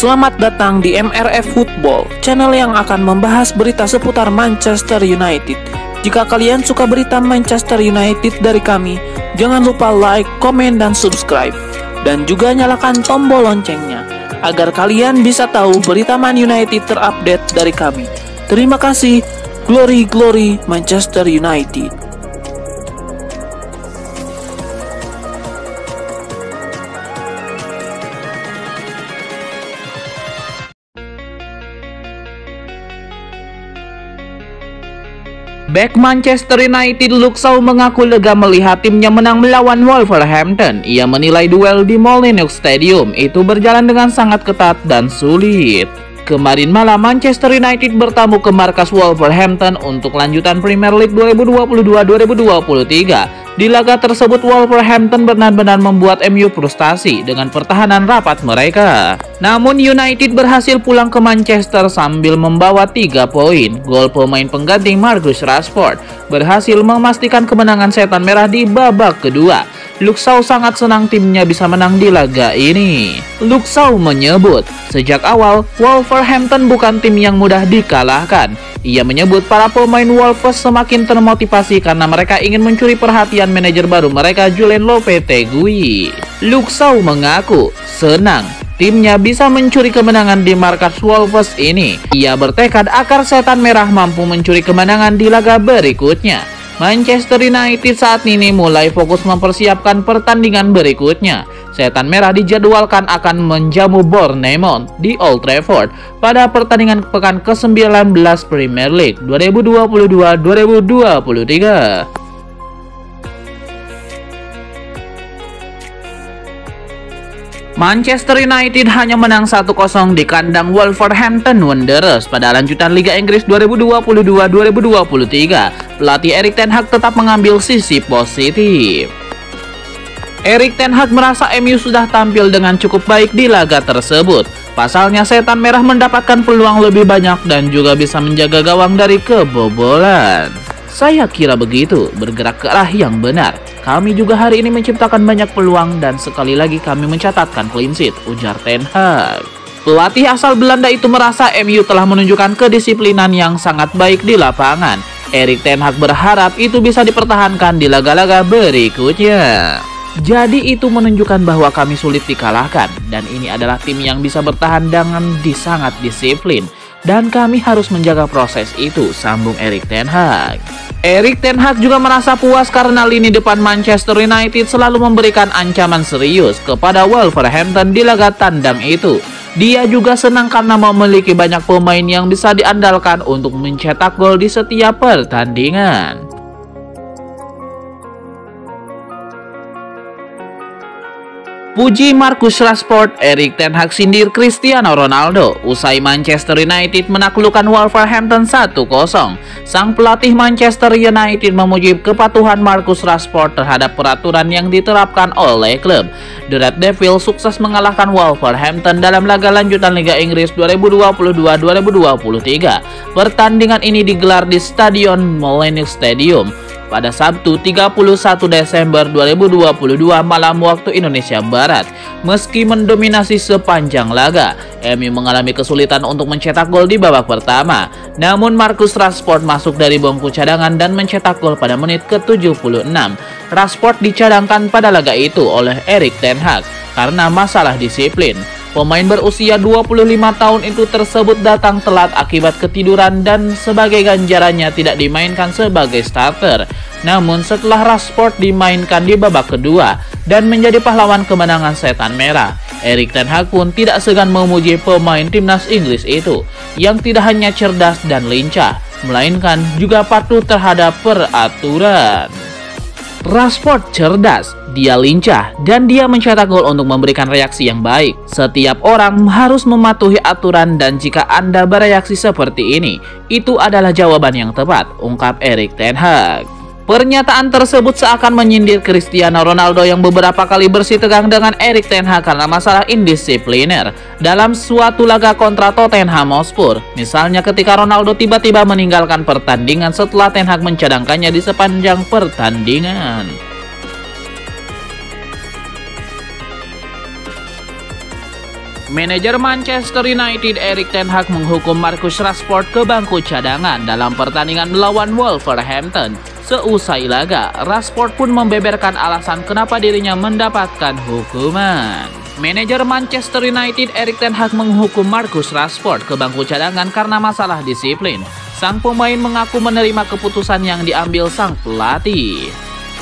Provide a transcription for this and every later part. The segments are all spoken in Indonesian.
Selamat datang di MRF Football, channel yang akan membahas berita seputar Manchester United. Jika kalian suka berita Manchester United dari kami, jangan lupa like, komen, dan subscribe. Dan juga nyalakan tombol loncengnya, agar kalian bisa tahu berita Man United terupdate dari kami. Terima kasih, Glory Glory Manchester United. Bek Manchester United Luke Shaw mengaku lega melihat timnya menang melawan Wolverhampton. Ia menilai duel di Molineux Stadium itu berjalan dengan sangat ketat dan sulit. Kemarin malam Manchester United bertamu ke markas Wolverhampton untuk lanjutan Premier League 2022-2023. Di laga tersebut Wolverhampton benar-benar membuat MU frustasi dengan pertahanan rapat mereka. Namun United berhasil pulang ke Manchester sambil membawa 3 poin. Gol pemain pengganti Marcus Rashford berhasil memastikan kemenangan Setan Merah di babak kedua. Luke Shaw sangat senang timnya bisa menang di laga ini. Luke Shaw menyebut, sejak awal Wolverhampton bukan tim yang mudah dikalahkan. Ia menyebut para pemain Wolves semakin termotivasi karena mereka ingin mencuri perhatian manajer baru mereka Julen Lopetegui. Luke Shaw mengaku senang timnya bisa mencuri kemenangan di markas Wolves ini. Ia bertekad agar Setan Merah mampu mencuri kemenangan di laga berikutnya. Manchester United saat ini mulai fokus mempersiapkan pertandingan berikutnya. Setan Merah dijadwalkan akan menjamu Bournemouth di Old Trafford pada pertandingan pekan ke-19 Premier League 2022-2023. Manchester United hanya menang 1-0 di kandang Wolverhampton Wanderers pada lanjutan Liga Inggris 2022-2023. Pelatih Erik ten Hag tetap mengambil sisi positif. Erik ten Hag merasa MU sudah tampil dengan cukup baik di laga tersebut. Pasalnya Setan Merah mendapatkan peluang lebih banyak dan juga bisa menjaga gawang dari kebobolan. Saya kira begitu, bergerak ke arah yang benar. Kami juga hari ini menciptakan banyak peluang dan sekali lagi kami mencatatkan clean sheet, ujar ten Hag. Pelatih asal Belanda itu merasa MU telah menunjukkan kedisiplinan yang sangat baik di lapangan. Erik ten Hag berharap itu bisa dipertahankan di laga-laga berikutnya. Jadi itu menunjukkan bahwa kami sulit dikalahkan dan ini adalah tim yang bisa bertahan dengan sangat disiplin. Dan kami harus menjaga proses itu, sambung Erik ten Hag. Erik ten Hag juga merasa puas karena lini depan Manchester United selalu memberikan ancaman serius kepada Wolverhampton di laga tandang itu. Dia juga senang karena memiliki banyak pemain yang bisa diandalkan untuk mencetak gol di setiap pertandingan. Puji Marcus Rashford, Erik ten Hag sindir Cristiano Ronaldo. Usai Manchester United menaklukkan Wolverhampton 1-0, sang pelatih Manchester United memuji kepatuhan Marcus Rashford terhadap peraturan yang diterapkan oleh klub. The Red Devils sukses mengalahkan Wolverhampton dalam laga lanjutan Liga Inggris 2022-2023. Pertandingan ini digelar di Stadion Molineux Stadium pada Sabtu 31 Desember 2022 malam waktu Indonesia Barat. Meski mendominasi sepanjang laga, MU mengalami kesulitan untuk mencetak gol di babak pertama. Namun Marcus Rashford masuk dari bangku cadangan dan mencetak gol pada menit ke-76. Rashford dicadangkan pada laga itu oleh Erik ten Hag karena masalah disiplin. Pemain berusia 25 tahun itu tersebut datang telat akibat ketiduran dan sebagai ganjarannya tidak dimainkan sebagai starter. Namun setelah Rashford dimainkan di babak kedua dan menjadi pahlawan kemenangan Setan Merah, Erik ten Hag pun tidak segan memuji pemain timnas Inggris itu yang tidak hanya cerdas dan lincah, melainkan juga patuh terhadap peraturan. Rashford cerdas, dia lincah, dan dia mencetak gol untuk memberikan reaksi yang baik. Setiap orang harus mematuhi aturan dan jika Anda bereaksi seperti ini, itu adalah jawaban yang tepat, ungkap Erik ten Hag. Pernyataan tersebut seakan menyindir Cristiano Ronaldo yang beberapa kali bersitegang dengan Erik ten Hag karena masalah indisipliner dalam suatu laga kontra Tottenham Hotspur. Misalnya ketika Ronaldo tiba-tiba meninggalkan pertandingan setelah ten Hag mencadangkannya di sepanjang pertandingan. Manajer Manchester United Erik ten Hag menghukum Marcus Rashford ke bangku cadangan dalam pertandingan melawan Wolverhampton. Seusai laga, Rashford pun membeberkan alasan kenapa dirinya mendapatkan hukuman. Manajer Manchester United Erik ten Hag menghukum Marcus Rashford ke bangku cadangan karena masalah disiplin. Sang pemain mengaku menerima keputusan yang diambil sang pelatih.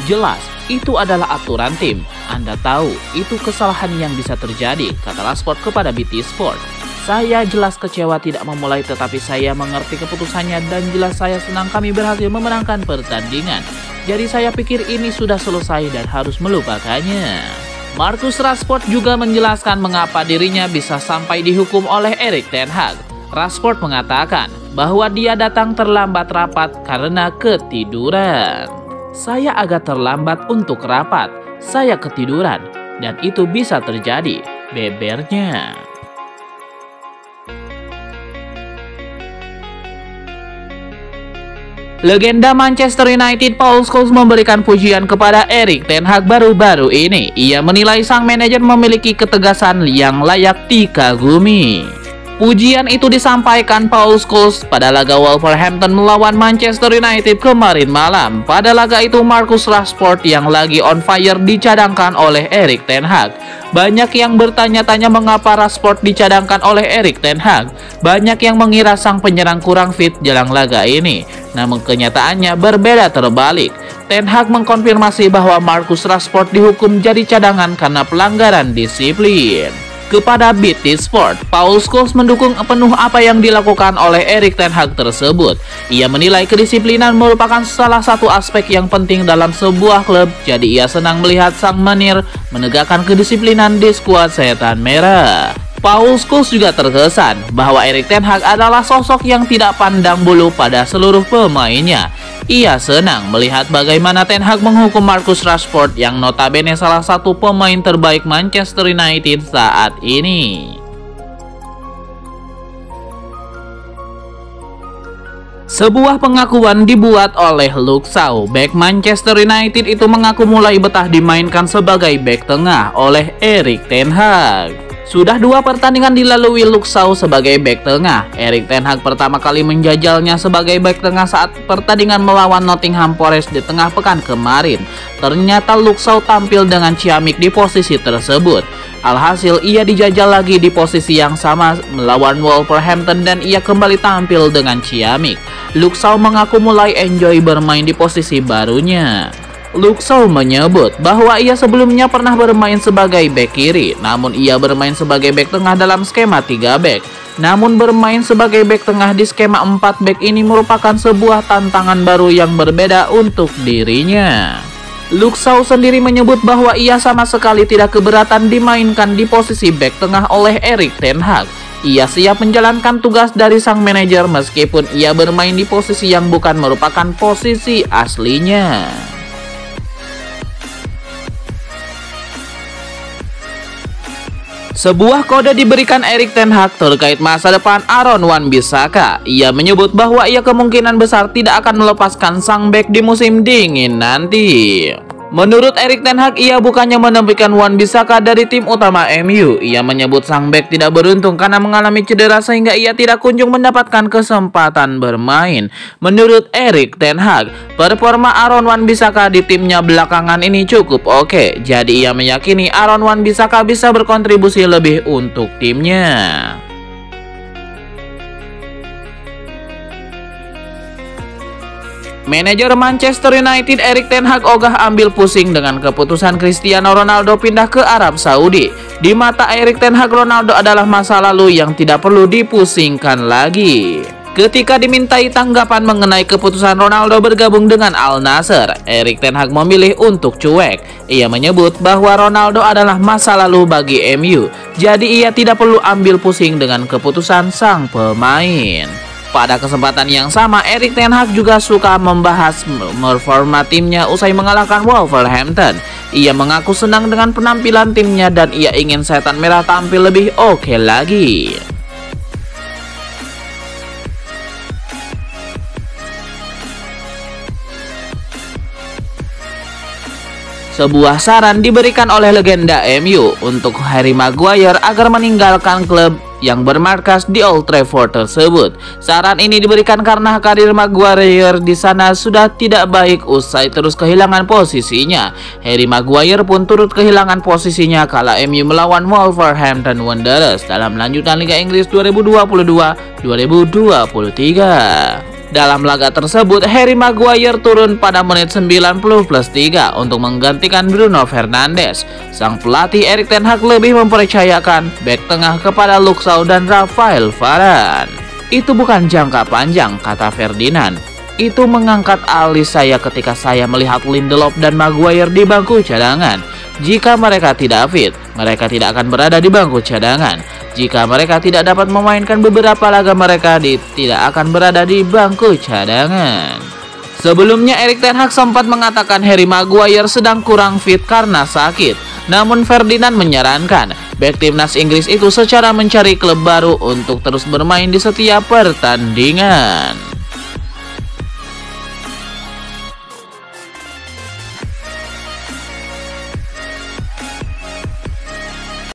Jelas, itu adalah aturan tim. Anda tahu, itu kesalahan yang bisa terjadi, kata Rashford kepada BT Sport. Saya jelas kecewa tidak memulai, tetapi saya mengerti keputusannya dan jelas saya senang kami berhasil memenangkan pertandingan. Jadi saya pikir ini sudah selesai dan harus melupakannya. Marcus Rashford juga menjelaskan mengapa dirinya bisa sampai dihukum oleh Erik ten Hag. Rashford mengatakan bahwa dia datang terlambat rapat karena ketiduran. Saya agak terlambat untuk rapat, saya ketiduran, dan itu bisa terjadi, bebernya. Legenda Manchester United Paul Scholes memberikan pujian kepada Erik ten Hag baru-baru ini. Ia menilai sang manajer memiliki ketegasan yang layak dikagumi. Pujian itu disampaikan Paul Scholes pada laga Wolverhampton melawan Manchester United kemarin malam. Pada laga itu Marcus Rashford yang lagi on fire dicadangkan oleh Erik ten Hag. Banyak yang bertanya-tanya mengapa Rashford dicadangkan oleh Erik ten Hag. Banyak yang mengira sang penyerang kurang fit jelang laga ini. Namun kenyataannya berbeda terbalik. Ten Hag mengkonfirmasi bahwa Marcus Rashford dihukum jadi cadangan karena pelanggaran disiplin. Kepada BT Sport, Paul Scholes mendukung penuh apa yang dilakukan oleh Erik ten Hag tersebut. Ia menilai kedisiplinan merupakan salah satu aspek yang penting dalam sebuah klub, jadi ia senang melihat sang menir menegakkan kedisiplinan di skuad Setan Merah. Paul Scholes juga terkesan bahwa Erik ten Hag adalah sosok yang tidak pandang bulu pada seluruh pemainnya. Ia senang melihat bagaimana ten Hag menghukum Marcus Rashford yang notabene salah satu pemain terbaik Manchester United saat ini. Sebuah pengakuan dibuat oleh Luke Shaw. Bek Manchester United itu mengaku mulai betah dimainkan sebagai bek tengah oleh Erik ten Hag. Sudah 2 pertandingan dilalui Luke Shaw sebagai bek tengah. Erik ten Hag pertama kali menjajalnya sebagai bek tengah saat pertandingan melawan Nottingham Forest di tengah pekan kemarin. Ternyata Luke Shaw tampil dengan ciamik di posisi tersebut. Alhasil ia dijajal lagi di posisi yang sama melawan Wolverhampton dan ia kembali tampil dengan ciamik. Luke Shaw mengaku mulai enjoy bermain di posisi barunya. Luke Shaw menyebut bahwa ia sebelumnya pernah bermain sebagai bek kiri, namun ia bermain sebagai bek tengah dalam skema 3 bek. Namun bermain sebagai bek tengah di skema 4 bek ini merupakan sebuah tantangan baru yang berbeda untuk dirinya. Luke Shaw sendiri menyebut bahwa ia sama sekali tidak keberatan dimainkan di posisi bek tengah oleh Erik ten Hag. Ia siap menjalankan tugas dari sang manajer meskipun ia bermain di posisi yang bukan merupakan posisi aslinya. Sebuah kode diberikan Erik ten Hag terkait masa depan Aaron Wan-Bissaka. Ia menyebut bahwa ia kemungkinan besar tidak akan melepaskan sang bek di musim dingin nanti. Menurut Erik ten Hag, ia bukannya menepikan Wan-Bissaka dari tim utama MU. Ia menyebut sang bek tidak beruntung karena mengalami cedera sehingga ia tidak kunjung mendapatkan kesempatan bermain. Menurut Erik ten Hag, performa Aaron Wan-Bissaka di timnya belakangan ini cukup oke. Jadi ia meyakini Aaron Wan-Bissaka bisa berkontribusi lebih untuk timnya. Manajer Manchester United Erik ten Hag ogah ambil pusing dengan keputusan Cristiano Ronaldo pindah ke Arab Saudi. Di mata Erik ten Hag, Ronaldo adalah masa lalu yang tidak perlu dipusingkan lagi. Ketika dimintai tanggapan mengenai keputusan Ronaldo bergabung dengan Al Nassr, Erik ten Hag memilih untuk cuek. Ia menyebut bahwa Ronaldo adalah masa lalu bagi MU, jadi ia tidak perlu ambil pusing dengan keputusan sang pemain. Pada kesempatan yang sama, Erik ten Hag juga suka membahas performa timnya usai mengalahkan Wolverhampton. Ia mengaku senang dengan penampilan timnya dan ia ingin Setan Merah tampil lebih oke lagi. Sebuah saran diberikan oleh legenda MU untuk Harry Maguire agar meninggalkan klub yang bermarkas di Old Trafford tersebut. Saran ini diberikan karena karir Maguire di sana sudah tidak baik usai terus kehilangan posisinya. Harry Maguire pun turut kehilangan posisinya kala MU melawan Wolverhampton Wanderers dalam lanjutan Liga Inggris 2022-2023. Dalam laga tersebut, Harry Maguire turun pada menit 90+3 untuk menggantikan Bruno Fernandes. Sang pelatih Erik ten Hag lebih mempercayakan bek tengah kepada Luke Shaw dan Rafael Varane. Itu bukan jangka panjang, kata Ferdinand. Itu mengangkat alis saya ketika saya melihat Lindelof dan Maguire di bangku cadangan. Jika mereka tidak fit, mereka tidak akan berada di bangku cadangan. Jika mereka tidak dapat memainkan beberapa laga, mereka tidak akan berada di bangku cadangan. Sebelumnya Erik ten Hag sempat mengatakan Harry Maguire sedang kurang fit karena sakit. Namun Ferdinand menyarankan bek timnas Inggris itu secara mencari klub baru untuk terus bermain di setiap pertandingan.